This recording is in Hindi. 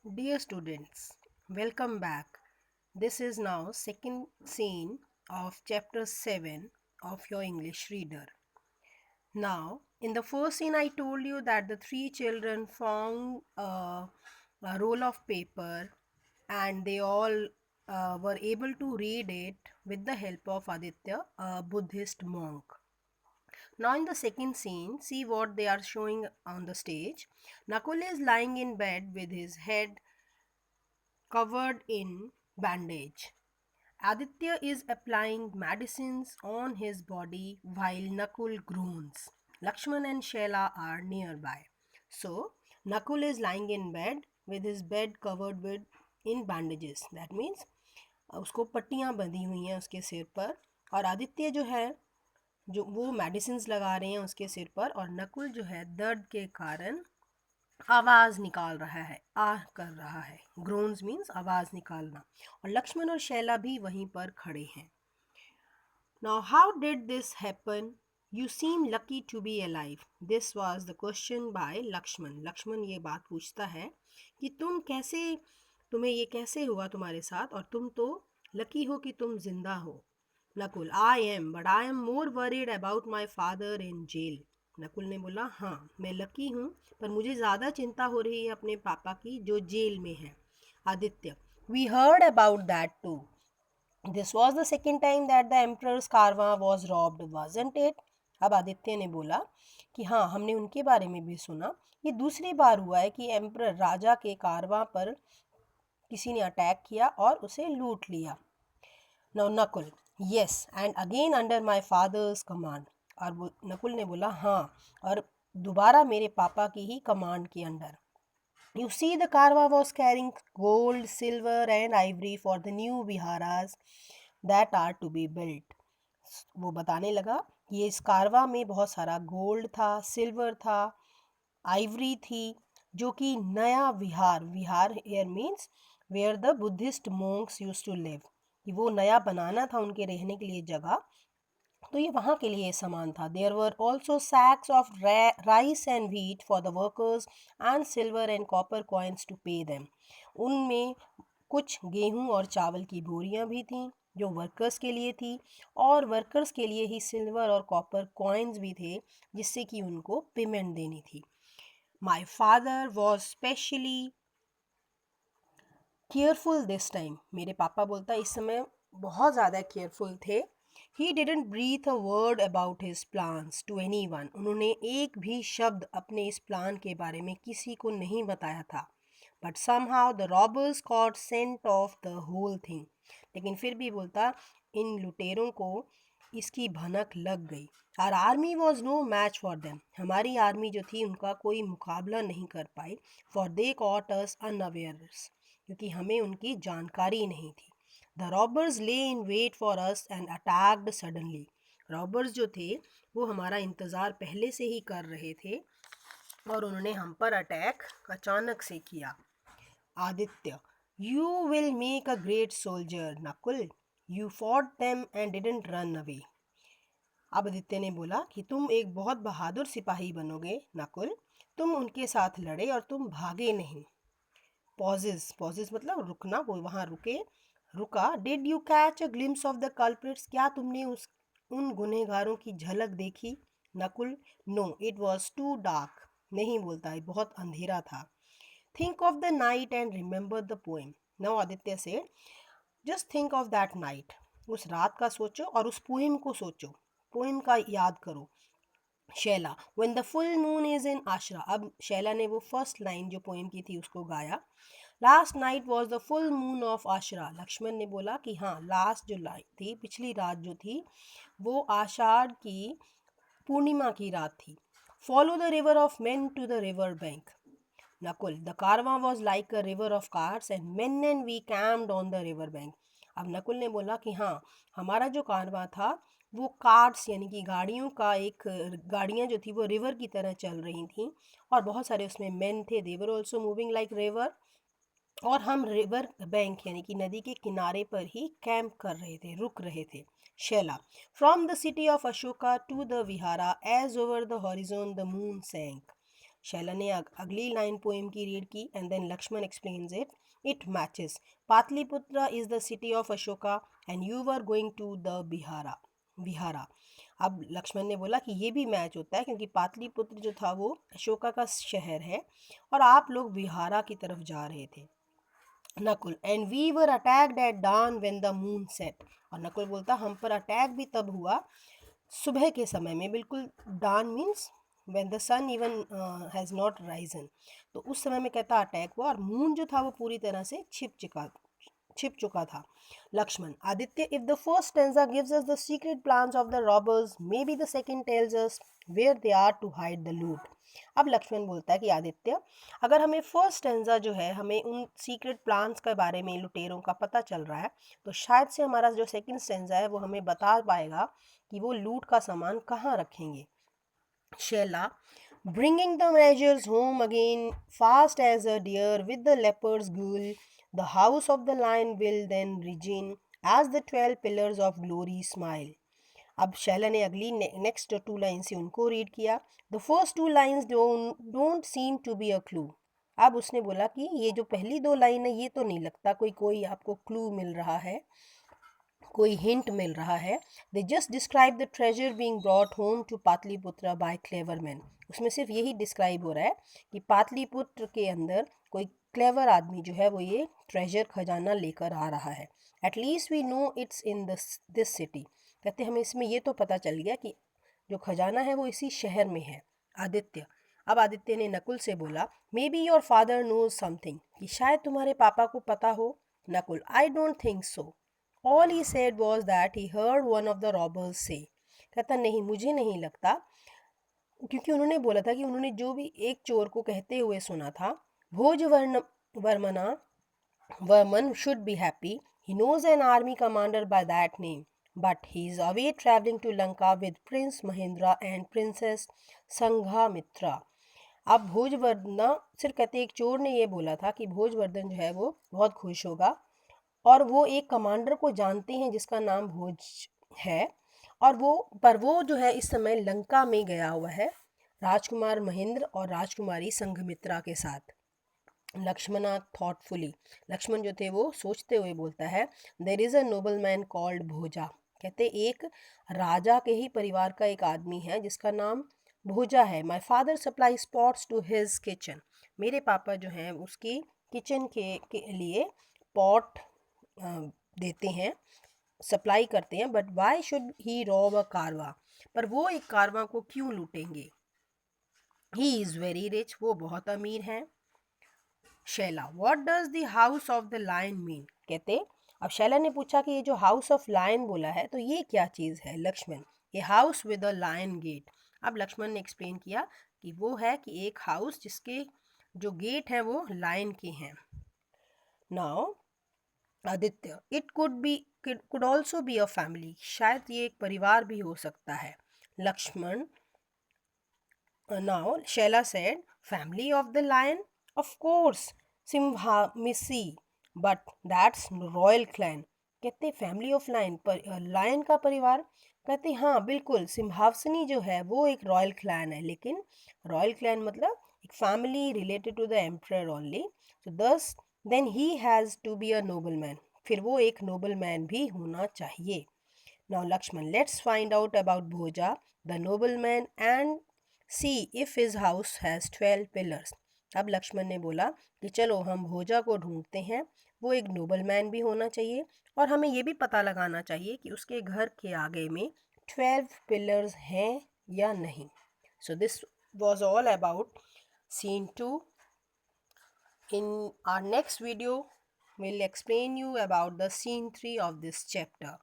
Dear students, welcome back. This is now second scene of chapter 7 of your English reader. Now, in the first scene I told you that the three children found a roll of paper and they all were able to read it with the help of Aditya, a Buddhist monk. Now, in the second scene, see what they are showing on the stage. Nakul is lying in bed with his head covered in bandage. Aditya is applying medicines on his body while Nakul groans. Lakshman and Shela are nearby. So, Nakul is lying in bed with his bed covered with in bandages. That means उसको पट्टियाँ बंधी हुई हैं उसके सिर पर और आदित्य जो है जो वो मेडिसिन लगा रहे हैं उसके सिर पर और नकुल जो है दर्द के कारण आवाज़ निकाल रहा है आह कर रहा है ग्रोन्स मीन्स आवाज़ निकालना और लक्ष्मण और शैला भी वहीं पर खड़े हैं now how did this happen you seem lucky to be alive this was the question by Lakshman Lakshman ये बात पूछता है कि तुम्हें ये कैसे हुआ तुम्हारे साथ और तुम तो लकी हो कि तुम जिंदा हो Nakul I am but I am more worried about my father in jail Nakul ने बोला हाँ मैं लकी हूँ पर मुझे ज़्यादा चिंता हो रही है अपने पापा की जो जेल में है Aditya we heard about that too this was the second time that the emperor's caravan was robbed wasn't it अब आदित्य ने बोला कि हाँ हमने उनके बारे में भी सुना ये दूसरी बार हुआ है कि एम्प्रर राजा के कारवां पर किसी ने अटैक किया और उसे लूट लिया no Nakul yes and again under my father's command और वो नकुल ने बोला हाँ और दोबारा मेरे पापा की ही कमांड के under you see the caravan was carrying gold silver and ivory for the new viharas that are to be built वो बताने लगा कि ये इस कारवा में बहुत सारा गोल्ड था सिल्वर था आइवरी थी जो कि नया विहार vihar here means where the Buddhist monks used to live कि वो नया बनाना था उनके रहने के लिए जगह तो ये वहाँ के लिए सामान था there were also sacks of rice and wheat for the workers and silver and copper coins to pay them उनमें कुछ गेहूं और चावल की बोरियां भी थीं जो वर्कर्स के लिए थी और वर्कर्स के लिए ही सिल्वर और कॉपर कॉइन्स भी थे जिससे कि उनको पेमेंट देनी थी my father was specially careful this time मेरे पापा बोलता इस समय बहुत ज़्यादा केयरफुल थे he didn't breathe a word about his plans to anyone उन्होंने एक भी शब्द अपने इस प्लान के बारे में किसी को नहीं बताया था but somehow the robbers caught scent of the whole thing लेकिन फिर भी बोलता इन लुटेरों को इसकी भनक लग गई our army was no match for them हमारी आर्मी जो थी उनका कोई मुकाबला नहीं कर पाई for they caught us unawares क्योंकि हमें उनकी जानकारी नहीं थी the robbers lay in wait for us and attacked suddenly robbers जो थे वो हमारा इंतज़ार पहले से ही कर रहे थे और उन्होंने हम पर अटैक अचानक से किया Aditya you will make a great soldier Nakul you fought them and didn't run away अब आदित्य ने बोला कि तुम एक बहुत बहादुर सिपाही बनोगे नकुल तुम उनके साथ लड़े और तुम भागे नहीं पॉजेज पॉजेज मतलब रुकना वो वहाँ रुका did you catch a glimpse of the culprits क्या तुमने उन गुनहगारों की झलक देखी Nakul no it was too dark नहीं बोलता है बहुत अंधेरा था think of the night and remember the poem now Aditya से just think of that night उस रात का सोचो और उस पोएम को सोचो पोएम का याद करो Shaila when the full moon is in Ashra अब शैला ने वो फर्स्ट लाइन जो पोएम की थी उसको गाया last night was the full moon of Ashra Lakshman ने बोला कि हाँ लास्ट जो लाइट थी पिछली रात जो थी वो आषाढ़ की पूर्णिमा की रात थी follow the river of men to the river bank Nakul the caravan was like a river of cars and men and we camped on the river bank अब नकुल ने बोला कि हाँ हमारा जो कारवा था वो कार्ट्स यानी कि गाड़ियाँ जो थी वो रिवर की तरह चल रही थी और बहुत सारे उसमें मेन थे they were also moving like river और हम रिवर बैंक यानी कि नदी के किनारे पर ही कैंप कर रहे थे रुक रहे थे Shaila from the city of Ashoka to the vihara as over the horizon the moon sank Shaila ने अगली लाइन पोएम की रीड की and then Lakshman explains it. It matches. Pataliputra is the city of Ashoka and you were going to the vihara. अब लक्ष्मण ने बोला कि ये भी मैच होता है क्योंकि पाटलिपुत्र जो था वो अशोका का शहर है और आप लोग विहारा की तरफ जा रहे थे. Nakul. And we were attacked at dawn when the moon set. और नकुल बोलता हम पर अटैक भी तब हुआ सुबह के समय में. बिल्कुल dawn means when the sun even has not risen. तो उस समय में कहता अटैक हुआ और मून जो था वो पूरी तरह से छिप चुका था. Lakshman. Aditya, if the first stanza gives us the secret plans of the robbers, maybe the second tells us where they are to hide the loot. अब लक्ष्मण बोलता है कि आदित्य, अगर हमें फर्स्ट स्टेंजा जो है हमें उन सीक्रेट प्लान्स के बारे में लुटेरों का पता चल रहा है तो शायद से हमारा जो सेकंड स्टेंजा है वो हमें बता पाएगा कि वो लूट का सामान कहाँ रखेंगे. Shaila. Bringing the measures home again, fast as a deer with the leopard's ghoul, the house of the lion will then regain as the 12 pillars of glory smile. अब शैला ने अगली नेक्स्ट 2 लाइन से उनको रीड किया. The first 2 lines don't seem to be a clue. अब उसने बोला कि ये जो पहली 2 लाइन है ये तो नहीं लगता कोई आपको क्लू मिल रहा है, कोई हिंट मिल रहा है. They just describe the treasure being brought home to Pataliputra by clever man. उसमें सिर्फ यही डिस्क्राइब हो रहा है कि पाटलिपुत्र के अंदर कोई क्लेवर आदमी जो है वो ये ट्रेजर खजाना लेकर आ रहा है. At least we know it's in this city. कहते हमें इसमें ये तो पता चल गया कि जो खजाना है वो इसी शहर में है. आदित्य. अब आदित्य ने नकुल से बोला maybe your father knows something, कि शायद तुम्हारे पापा को पता हो. Nakul. I don't think so. All he said was that he heard one of the robbers say. कहता नहीं मुझे नहीं लगता, क्योंकि उन्होंने बोला था कि उन्होंने जो भी एक चोर को कहते हुए सुना था Varman should be happy. He knows an army commander by that name. But he is away traveling to Lanka with Prince Mahendra and Princess Sanghamitra. अब भोजवर्धन सिर्फ कहते एक चोर ने ये बोला था कि भोजवर्धन जो है वो बहुत खुश होगा और वो एक कमांडर को जानते हैं जिसका नाम भोज है और वो जो है इस समय लंका में गया हुआ है राजकुमार महेंद्र और राजकुमारी संघमित्रा के साथ. लक्ष्मणा थॉटफुली. लक्ष्मण जो थे वो सोचते हुए बोलता है there is a noble man called Bhoja. कहते एक राजा के ही परिवार का एक आदमी है जिसका नाम भोजा है. My father supply spots to his kitchen. मेरे पापा जो हैं उसकी किचन के लिए पॉट देते हैं, सप्लाई करते हैं. But why should he rob a caravan. पर वो एक कारवा को क्यों लूटेंगे. He is very rich. वो बहुत अमीर हैं. Shaila. What does the house of the lion mean. कहते अब शैला ने पूछा कि ये जो हाउस ऑफ लायन बोला है तो ये क्या चीज़ है. Lakshman. A house with a lion gate. अब लक्ष्मण ने एक्सप्लेन किया कि वो है कि एक हाउस जिसके जो गेट हैं वो लायन के हैं. Now Aditya. It could also be a family. शायद ये एक परिवार भी हो सकता है. Lakshman. Now Shaila said family of the lion. Of course सिम्हामिसी, बट दैट्स रॉयल क्लैन. कहते फैमिली ऑफ लायन लायन का परिवार. कहते हाँ बिल्कुल सिम्हासनी जो है वो एक रॉयल क्लैन है, लेकिन रॉयल क्लैन मतलब एक family related to the emperor only. So this then he has to be a noble man. फिर वो एक नोबल मैन भी होना चाहिए. Now Lakshman. Let's find out about Bhoja the noble man and see if his house has 12 pillars. अब लक्ष्मण ने बोला कि चलो हम भोजा को ढूंढते हैं. वो एक नोबल मैन भी होना चाहिए और हमें ये भी पता लगाना चाहिए कि उसके घर के आगे में 12 पिलर्स हैं या नहीं. So this was all about scene 2. In our next video, we'll explain you about the scene 3 of this chapter.